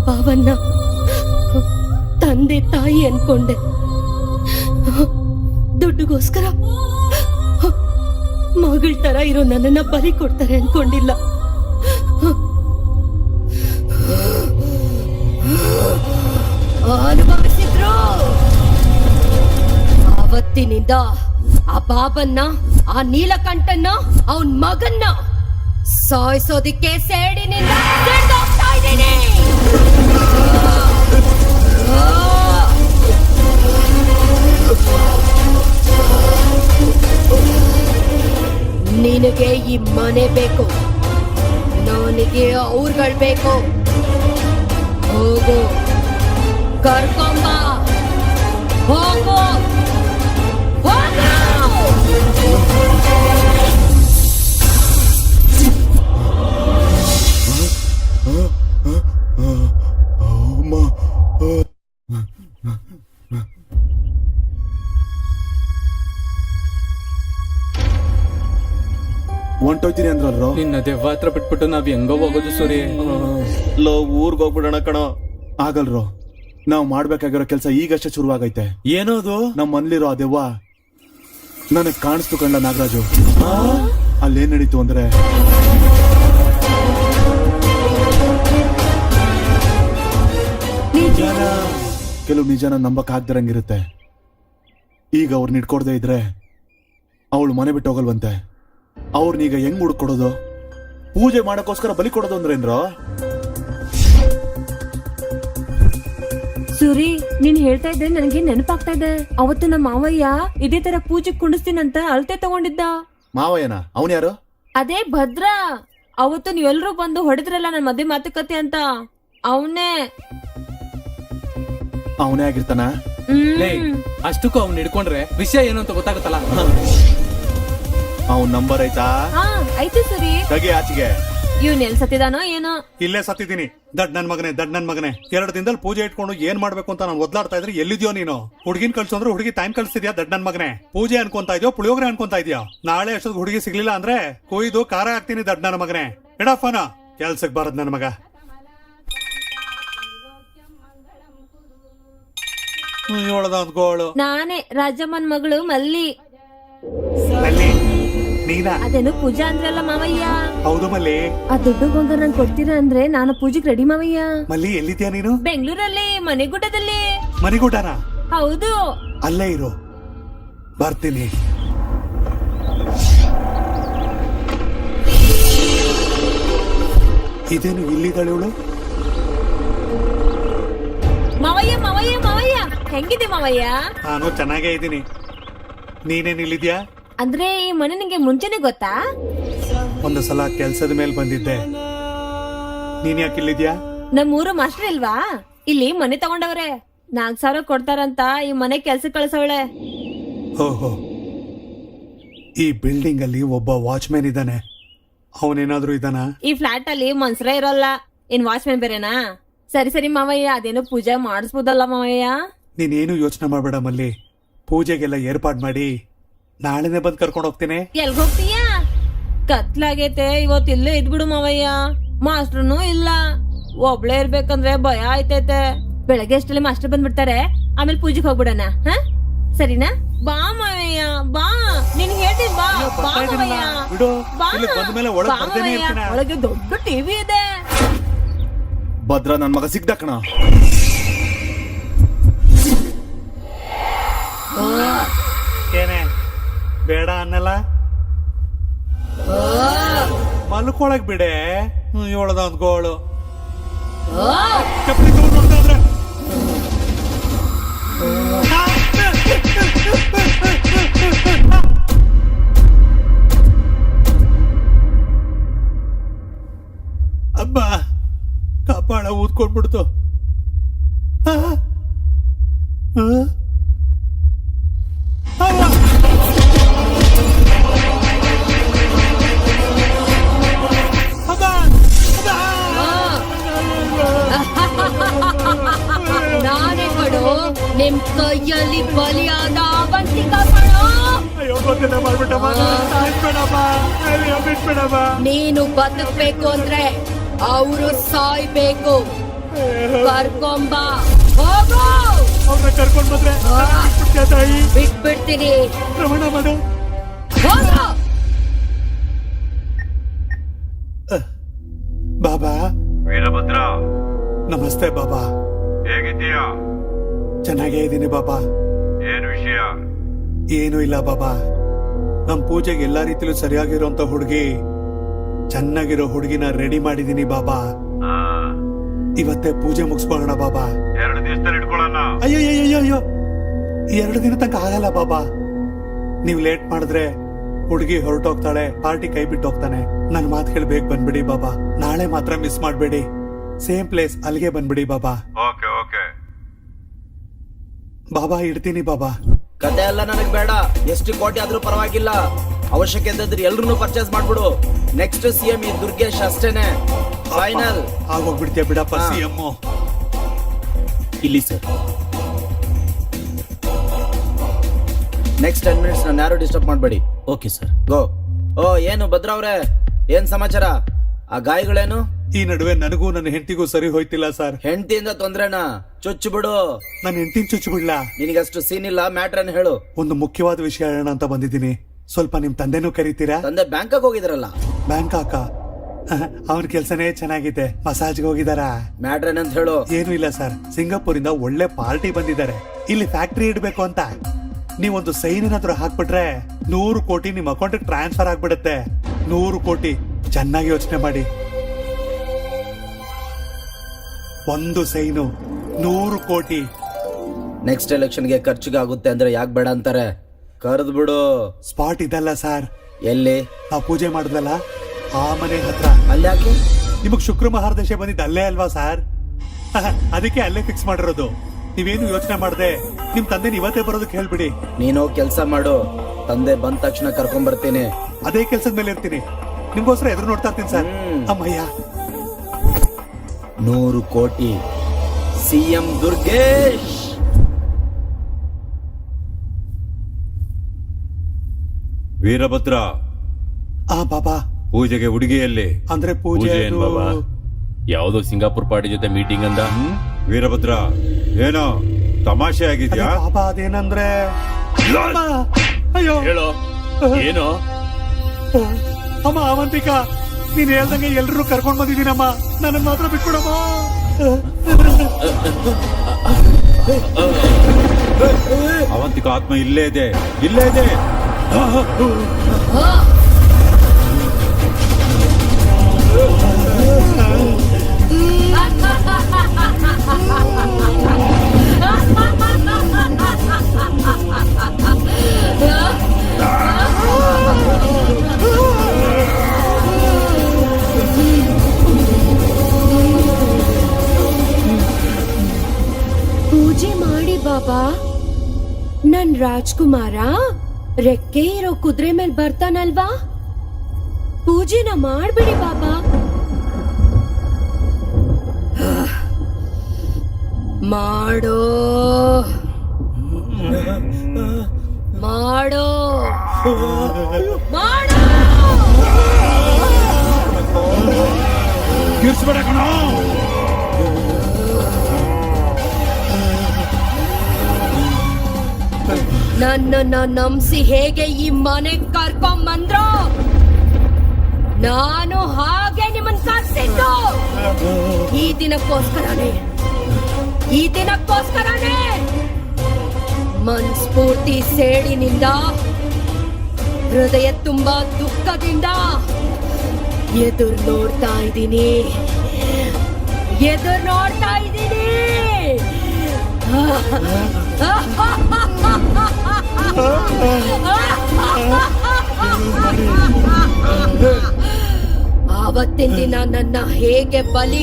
ಭಾವನ್ನ ತಂದೆ ತಾಯಿ ಅನ್ಕೊಂಡೆ. ದುಡ್ಡುಗೋಸ್ಕರ ಮಗಳ ತರ ಇರೋ ನನ್ನನ್ನ ಬಲಿ ಕೊಡ್ತಾರೆ ಅನ್ಕೊಂಡಿಲ್ಲ. ಅನುಭವಿಸಿದ್ರು. ಆವತ್ತಿನಿಂದ ಆ ಬಾಬನ್ನ, ಆ ನೀಲಕಂಠನ್ನ, ಅವನ್ ಮಗನ್ನ ಸಾಯಿಸೋದಿಕ್ಕೆ ಸೇಡಿನಿಂದ ಹಿಡ್ದೋಗ್ತಾ ಇದ್ದೀನಿ. ನಿನಗೆ ಈ ಮನೆ ಬೇಕು, ನನಗೆ ಅವ್ರುಗಳು ಬೇಕು. ಹೋಗು, ಕರ್ಕೊಂಬ, ಹೋಗು, ಹೊಂಟೋಯ್ತೀನಿ ಅಂದ್ರಲ್ರೋ. ನಿನ್ನ ದೆವ್ವ ಹತ್ರ ಬಿಟ್ಬಿಟ್ಟು ನಾವ್ ಹೆಂಗೋ ಹೋಗೋದು ಸೂರಿ? ಲೋ, ಊರ್ಗ್ ಹೋಗ್ಬಿಡೋಣ ಕಣೋ. ಆಗಲ್ರೋ, ನಾವ್ ಮಾಡ್ಬೇಕಾಗಿರೋ ಕೆಲ್ಸ ಈಗಷ್ಟೇ ಶುರುವಾಗೈತೆ. ಏನೋದು? ನಮ್ ಮನ್ಲಿರೋ ಆ ದೆವ್ವ ನನಗ್ ಕಾಣಿಸ್ತು ಕಂಡ ನಾಗರಾಜು. ಅಲ್ಲೇನ್ ನಡೀತು ಅಂದ್ರೆ, ಕೆಲವು ನಿಜನ ನಂಬಕ್ ಆಗ್ದಿರಂಗಿರುತ್ತೆ. ಈಗ ಅವ್ರನ್ನ ಇಟ್ಕೊಡ್ದೇ ಇದ್ರೆ ಅವಳು ಮನೆ ಬಿಟ್ಟು ಹೋಗಲ್ವಂತೆ. ಅವ್ರನ್ನೀಗ ಹೆಂಗ್ ಹುಡ್ಕೊಡೋದು? ಪೂಜೆ ಮಾಡಕ್ಕೋಸ್ಕರ ಬಲಿ ಕೊಡೋದು ಅಂದ್ರೇನ್ರೋ? ಸೂರಿ, ನೀನ್ ಹೇಳ್ತಾ ಇದ್ರೆ ನನಗೆ ನೆನಪಾಗ್ತಾ ಇದೆ. ಅವತ್ತು ನಮ್ಮ ಮಾವಯ್ಯ ಇದೇ ತರ ಪೂಜೆ ಕುಂಡಿಸ್ತೀನಂತ ಅಳತೆ ತಗೊಂಡಿದ್ದ. ಮಾವಯ್ಯನ? ಅವನ್ ಯಾರು? ಅದೇ ಭದ್ರ. ಅವತ್ತು ನೀವೆಲ್ರೂ ಬಂದು ಹೊಡೆದ್ರಲ್ಲ ನನ್ ಮದ್ವೆ ಮಾತುಕತೆ ಅಂತ, ಅವನೇ. ಅವನೇ ಆಗಿರ್ತಾನ? ಅಷ್ಟಕ್ಕೂ ಅವ್ನ್ ಹಿಡ್ಕೊಂಡ್ರೆ ವಿಷಯ ಏನು ಅಂತ ಗೊತ್ತಾಗತ್ತಲ್ಲ. ಅವನ್ ನಂಬರ್ ಐತಾ? ಆಯ್ತು ಸೂರಿ. ತೆಗಿ ಆಚೆಗೆ. ಇವ್ನ ಎಲ್ ಸತ್ತಿದಾನೋ ಏನೋ. ಇಲ್ಲೇ ಸತ್ತಿದ್ದೀನಿ. ದಡ್ ನನ್ ಮಗನೇ 2 ದಿನದಲ್ಲಿ ಪೂಜೆ ಇಟ್ಕೊಂಡು ಏನ್ ಮಾಡ್ಬೇಕು ಅಂತ ನಾನು ಒದ್ಲಾಡ್ತಾ ಇದ್ರೆ ಎಲ್ಲಿದ್ಯೋ ನೀನು? ಹುಡುಗಿನ ಕಳ್ಸಂದ್ರೆ ಹುಡುಗಿ ಟೈಮ್ ಕಳ್ಸಿದ್ಯಾ? ದಡ್ ನನ್ ಮಗನೇ, ಪೂಜೆ ಅನ್ಕೊಂತಾ ಇದೆಯೋ ಪುಳಿಯೋಗ್ರೆ ಅನ್ಕೊಂತಾ ಇದೆಯಾ? ನಾಳೆ ಅಷ್ಟೊಂದು ಹುಡುಗಿ ಸಿಗ್ಲಿಲ್ಲ ಅಂದ್ರೆ ಕೊಯ್ದು ಖಾರ ಹಾಕ್ತೀನಿ. ದಡ್ ನನ್ನ ಮಗನೇ, ಇಡಫನ ಕೆಲ್ಸಕ್ ಬರದ್ ನನ್ ಮಗ. ಗೋಳು. ನಾನೇ ರಾಜಮ್ಮನ್ ಮಗಳು ಮಲ್ಲಿ. ನೀನಾ? ಅದೇನು ಪೂಜಾ ಅಂದ್ರಲ್ಲ ಮಾವಯ್ಯ? ಹೌದು ಮಲ್ಲಿ. ಆ ದುಡ್ಡು ಬಂಗಾರ ನಂಗೆ ಕೊಡ್ತೀರಾ ಅಂದ್ರೆ ನಾನು ಪೂಜೆಗೆ ರೆಡಿ ಮಾವಯ್ಯ. ಮಲ್ಲಿ, ಎಲ್ಲಿದ್ಯಾ ನೀನು? ಬೆಂಗಳೂರಲ್ಲಿ ಮನೆಗುಡ್ಡದಲ್ಲಿ. ಮನೆಗೂಟನ? ಹೌದು. ಅಲ್ಲೇ ಇರು, ಬರ್ತೀನಿ. ಇದೇನು ಇಲ್ಲಿದ್ದಾಳೆ ಇವಳು? ಮಾವಯ್ಯ ಮಾವಯ್ಯ ಮಾವಯ್ಯ, ಹೆಂಗಿದೆ ಮಾವಯ್ಯ? ನಾನು ಚೆನ್ನಾಗೇ ಇದ್ದೀನಿ. ನೀನೇನ್ ಇಲ್ಲಿದ್ಯಾ? ಅಂದ್ರೆ ಈ ಮನೆ ನಿಂಗೆ ಮುಂಚೆನೆ ಗೊತ್ತಾ? ಒಂದು ಸಲ ಕೆಲ್ಸದ ಮೇಲೆ ಬಂದಿದ್ದೆ. ನೀನ್ ಯಾಕೆ ಇಲ್ಲಿದ್ಯಾ? ನಮ್ಮೂರು ಮಾಸ್ಟರ್ ಇಲ್ವಾ, ಇಲ್ಲಿ ಮನೆ ತಗೊಂಡವ್ರೆ. 4,000 ಕೊಡ್ತಾರಂತ ಈ ಮನೆ ಕೆಲ್ಸ ಕಳ್ಸವಳೆ. ಓಹೋ, ಈ ಬಿಲ್ಡಿಂಗ್ ಅಲ್ಲಿ ಒಬ್ಬ ವಾಚ್ಮ್ಯಾನ್ ಇದ್ದಾನೆ. ಅವನೇನಾದ್ರೂ ಇದ್ದಾನ? ಈ ಫ್ಲಾಟ್ ಅಲ್ಲಿ ಮನ್ಸರೇ ಇರಲ್ಲ, ಇನ್ ವಾಚ್ಮ್ಯಾನ್ ಬೇರೆನಾ? ಸರಿ ಸರಿ ಮಾವಯ್ಯ, ಅದೇನೋ ಪೂಜೆ ಮಾಡಿಸ್ಬೋದಲ್ಲ ಮಾವಯ್ಯ? ನೀನೇನು ಯೋಚನೆ ಮಾಡ್ಬೇಡ ಮಲ್ಲಿ. ಪೂಜೆಗೆಲ್ಲ ಏರ್ಪಾಡ್ ಮಾಡಿ ನಾಳೆನೆ ಬಂದ್ ಕರ್ಕೊಂಡ್ ಹೋಗ್ತೀನಿ. ಎಲ್ಗ್ ಹೋಗ್ತೀಯಾ? ಕತ್ಲಾಗೈತೆ, ಇವತ್ತು ಇಲ್ಲೇ ಇದ್ಬಿಡು ಮಾವಯ್ಯ. ಮಾಸ್ಟ್ರನು ಇಲ್ಲ, ಒಬ್ಳೇ ಇರ್ಬೇಕಂದ್ರೆ ಭಯ ಆಯ್ತೈತೆ. ಬೆಳಗ್ಗೆ ಅಷ್ಟರಲ್ಲಿ ಮಾಸ್ಟರ್ ಬಂದ್ಬಿಡ್ತಾರೆ, ಆಮೇಲೆ ಪೂಜೆಗೆ ಹೋಗ್ಬಿಡಣ. ಸರಿನಾ? ಬಾ ಮಾವಯ್ಯ, ಬಾ. ನೀನ್ ಹೇಳ್ತೀನಿ ಬಾ. ಬಾ ಮಾವಯ್ಯ, ಬಾ. ಬಾ ಮಾವಯ್ಯ, ಒಳಗೆ ದೊಡ್ಡ ಟಿವಿ ಇದೆ. ಭದ್ರ ನನ್ ಮಗ ಸಿಗ್ದ ಕಣ. ಏನೇ ಬೇಡ ಅನ್ನಲ್ಲ? ಮಲ್ಕೊಳಕ್ ಬಿಡೆ. ಇವಳದೊಂದ್ ಗೋಳು. ಚಪ್ಪಲಿ ತಗೊಂಡ್ರೆ ಅಬ್ಬ ಕಪಾಳ ಊದ್ಕೊಂಡ್ಬಿಡ್ತು. ನಾನೇ ಕಣೋ ನಿಮ್ ಕೈಯಲ್ಲಿ ಬಲಿಯಾದ ಅವಂತಿಕ ಕಣೋ. ನೀನು ಬದುಕ್ಬೇಕು ಅಂದ್ರೆ ಅವರು ಸಾಯ್ಬೇಕು. ಕರ್ಕೊಂಬ ಹೋಗು ಅವ್ರನ್ನ ಕರ್ಕೊಂಡ್ ಬಂದ್ರೆ ಬಿಟ್ಬಿಡ್ತೀಯ ತಾಯಿ? ಬಿಟ್ಬಿಡ್ತೀನಿ ರಮಣ ಮಾಡು. ಹೋಗು ಬಾಬಾ ವೀರಭದ್ರ, ನಮಸ್ತೆ ಬಾಬಾ. ಹೇಗಿದ್ದೀಯಾ? ಚೆನ್ನಾಗೇ ಇದ್ದೀನಿ ಬಾಬಾ. ಏನ್ ವಿಷಯ? ಏನು ಇಲ್ಲ ಬಾಬಾ, ನಮ್ ಪೂಜೆಗೆ ಎಲ್ಲಾ ರೀತಿಲೂ ಸರಿಯಾಗಿರೋಂತ ಹುಡುಗಿ, ಚೆನ್ನಾಗಿರೋ ಹುಡುಗಿನ ರೆಡಿ ಮಾಡಿದೀನಿ ಬಾಬಾ. ಆ, ಇವತ್ತೇ ಪೂಜೆ ಮುಗಿಸ್ಕೊಳ್ಳೋಣ ಬಾಬಾ. 2 ದಿವಸದಲ್ಲಿ ಇಟ್ಕೊಳ್ಳೋಣ. ಅಯ್ಯೋ 2 ದಿನ ತನಕ ಆಗಲ್ಲ ಬಾಬಾ. ನೀವ್ ಲೇಟ್ ಮಾಡಿದ್ರೆ ಹುಡುಗಿ ಹೊರಟೋಗ್ತಾಳೆ, ಪಾರ್ಟಿ ಕೈ ಬಿಟ್ಟು ಹೋಗ್ತಾನೆ. ನನ್ ಮಾತು ಕೇಳಿ ಬೇಗ ಬಂದ್ಬಿಡಿ ಬಾಬಾ. ನಾಳೆ ಮಾತ್ರ ಮಿಸ್ ಮಾಡ್ಬೇಡಿ. ಸೇಮ್ ಪ್ಲೇಸ್ ಅಲ್ಲಿಗೆ ಬಂದ್ಬಿಡಿ ಬಾಬಾ. Okay okay. ಬಾಬಾ ಇಡ್ತೀನಿ ಬಾಬಾ. ಕತೆ ಎಲ್ಲ ನನಗ್ ಬೇಡ. ಎಷ್ಟು ಕೋಟಿ ಆದ್ರೂ ಪರವಾಗಿಲ್ಲ. ಅವಶ್ಯಕತೆ ಇದ್ರೆ ಎಲ್ರು ಪರ್ಚೇಸ್ ಮಾಡ್ಬಿಡು. ನೆಕ್ಸ್ಟ್ CM ಈ ದುರ್ಗೇಶ್ ಅಷ್ಟೇನೆ. ಫೈನಲ್. ಆಗೋಗ್ಬಿಡ್ತೀಯ ಬಿಡಪ್ಪ ಹಾ. CM. ಇಲ್ಲಿ ಸರ್. ನೆಕ್ಸ್ಟ್ 10 ಮಿನಿಟ್ಸ್ ನಾನು ಯಾರು ಡಿಸ್ಟರ್ಬ್ ಮಾಡ್ಬೇಡಿ. Okay sir. ಗೋ. ಓ ಏನು ಭದ್ರ ಅವ್ರೆ, ಏನ್ ಸಮಾಚಾರ? ಆ ಗಾಯಗಳೇನು? ಈ ನಡುವೆ ನನಗೂ ನನ್ನ ಹೆಂಡತಿಗೂ ಸರಿ ಹೋಯ್ತಿಲ್ಲ ಸರ್. ಹೆಂಡತಿಯಿಂದ ತೊಂದ್ರೆನಾ? ಚುಚ್ಚು ಬಿಡು. ನನ್ನ ಹೆಂಡತಿನ ಚುಚ್ಚು ಬಿಡ್ಲಾ? ನಿನಗಷ್ಟು ಸೀನ್ ಇಲ್ಲ. ಮ್ಯಾಟ್ರನ್ ಹೇಳು. ಒಂದು ಮುಖ್ಯವಾದ ವಿಷಯ ಹೇಳೋಣ ಅಂತ ಬಂದಿದ್ದೀನಿ. ಸ್ವಲ್ಪ ನಿಮ್ ತಂದೆನೂ ಕರೀತೀರಾ? ತಂದೆ ಬ್ಯಾಂಕಾಕ್ ಹೋಗಿದ್ರಲ್ಲ. ಬ್ಯಾಂಕಾಕ? ಅವನ ಕೆಲ್ಸನೇ ಚೆನ್ನಾಗಿದೆ. ಮಸಾಜ್ಗೆ ಹೋಗಿದಾರ? ಮ್ಯಾಟ್ರನ್ ಅಂತ ಹೇಳು. ಏನು ಇಲ್ಲ ಸರ್, ಸಿಂಗಾಪುರ್ ಇಂದ ಒಳ್ಳೆ ಪಾರ್ಟಿ ಬಂದಿದ್ದಾರೆ. ಇಲ್ಲಿ ಫ್ಯಾಕ್ಟ್ರಿ ಇಡ್ಬೇಕು ಅಂತ. ನೀವೊಂದು ಸೈನ್ ಏನಾದ್ರು ಹಾಕ್ಬಿಟ್ರೆ 100 ಕೋಟಿ ನಿಮ್ ಅಕೌಂಟ್ ಟ್ರಾನ್ಸ್ಫರ್ ಆಗ್ಬಿಡುತ್ತೆ. 100 ಕೋಟಿ. ಚೆನ್ನಾಗಿ ಯೋಚನೆ ಮಾಡಿ. ಒಂದು ಸೈನು 100 ಕೋಟಿ. ನೆಕ್ಸ್ಟ್ ಎಲೆಕ್ಷನ್ಗೆ ಖರ್ಚಿಗೆ ಆಗುತ್ತೆ ಅಂದ್ರೆ ಯಾಕೆ ಬೇಡ ಅಂತಾರೆ? ಕರೆದ್ ಬಿಡು. ಸ್ಪಾಟ್ ಇದಲ್ಲ ಸರ್, ಎಲ್ಲಿ? ನಾವು ಪೂಜೆ ಮಾಡಿದ್ವಲ್ಲ ಆ ಮನೆ ಹತ್ರ. ಅಲ್ಲಿ ಯಾಕೆ? ನಿಮಗ್ ಶುಕ್ರ ಮಹಾರದಶೆ ಬಂದಿದ್ದು ಅಲ್ಲೇ ಅಲ್ವಾ ಸರ್? ಅದಕ್ಕೆ ಅಲ್ಲೇ ಫಿಕ್ಸ್ ಮಾಡಿರೋದು. ನೀವೇನು ಯೋಚನೆ ಮಾಡದೆ ನಿಮ್ ತಂದೆ ಇವತ್ತೇ ಬರೋದಕ್ಕೆ ಹೇಳ್ಬಿಡಿ. ನೀನು ಕೆಲ್ಸ ಮಾಡು. ತಂದೆ ಬಂದ ತಕ್ಷಣ ಕರ್ಕೊಂಡ್ ಬರ್ತೀನಿ. ಅದೇ ಕೆಲ್ಸದ ಮೇಲೆ ಇರ್ತೀನಿ. ನಿಮ್ಗೋಸ್ಕರ ಎದುರು ನೋಡ್ತಾ ಇರ್ತೀನಿ ಸರ್. ಅಮ್ಮಯ್ಯ. 100 ಕೋಟಿ. CM ದುರ್ಗೇಶ್. ವೀರಭದ್ರ, ಆ ಬಾಬಾ, ಪೂಜೆಗೆ ಹುಡುಗಿಯಲ್ಲಿ. ಅಂದ್ರೆ ಪೂಜೆ ಪೂಜೆ ಏನ್ ಬಾಬಾ? ಯಾವ್ದೋ ಸಿಂಗಾಪುರ್ ಪಾರ್ಟಿ ಜೊತೆ ಮೀಟಿಂಗ್ ಅಂದ. ವೀರಭದ್ರ, ಏನೋ ತಮಾಷೆ ಅದೇ ಆಗಿದ್ಯಾ? ಬಾಬಾ ಅದೇನಂದ್ರೆ ಅಮ್ಮ! ಅಯ್ಯೋ ಹೇಳೋ ಏನೋ. ಅಮ್ಮ ಅವಂತಿಕಾ, ನೀನ್ ಹೇಳ್ದಂಗೆ ಎಲ್ರು ಕರ್ಕೊಂಡ್ ಬಂದಿದ್ದೀನಮ್ಮ. ನನ್ನ ಮಾತ್ರ ಬಿಟ್ಕೊಡಮ್ಮ. ಅವಂತಿಕ ಆತ್ಮ ಇಲ್ಲೇ ಇದೆ, ಇಲ್ಲೇ ಇದೆ. ಪೂಜೆ ಮಾಡಿ ಬಾಬಾ. ನನ್ ರಾಜ್ಕುಮಾರ ರೆಕ್ಕೆ ಇರೋ ಕುದುರೆ ಮೇಲೆ ಬರ್ತಾನಲ್ವಾ, ಪೂಜೆನ ಮಾಡ್ಬಿಡಿ ಬಾಬಾ. ಮಾಡೋ ಮಾಡೋ ಮಾಡೋ. ಕಿರ್ಸ್ಬೇಡ ಕಣೋ. ನನ್ನನ್ನ ನಂಬಿಸಿ ಹೇಗೆ ಈ ಮನೆಗ್ ಕರ್ಕೊಂಬಂದ್ರು, ನಾನು ಹಾಗೆ ನಿಮ್ಮನ್ ಕರ್ಸಿದ್ದು ಈ ದಿನಕ್ಕೋಸ್ಕರನೇ. ಈ ದಿನಕ್ಕೋಸ್ಕರನೇ ಮನ್ಸ್ಫೂರ್ತಿ ಸೇಡಿನಿಂದ, ಹೃದಯ ತುಂಬಾ ದುಃಖದಿಂದ ಎದುರು ನೋಡ್ತಾ ಇದ್ದೀನಿ. ಎದುರು ನೋಡ್ತಾ ಇದ್ದೀನಿ. ಆವತ್ತಿನ ದಿನ ನನ್ನ ಹೇಗೆ ಬಲಿ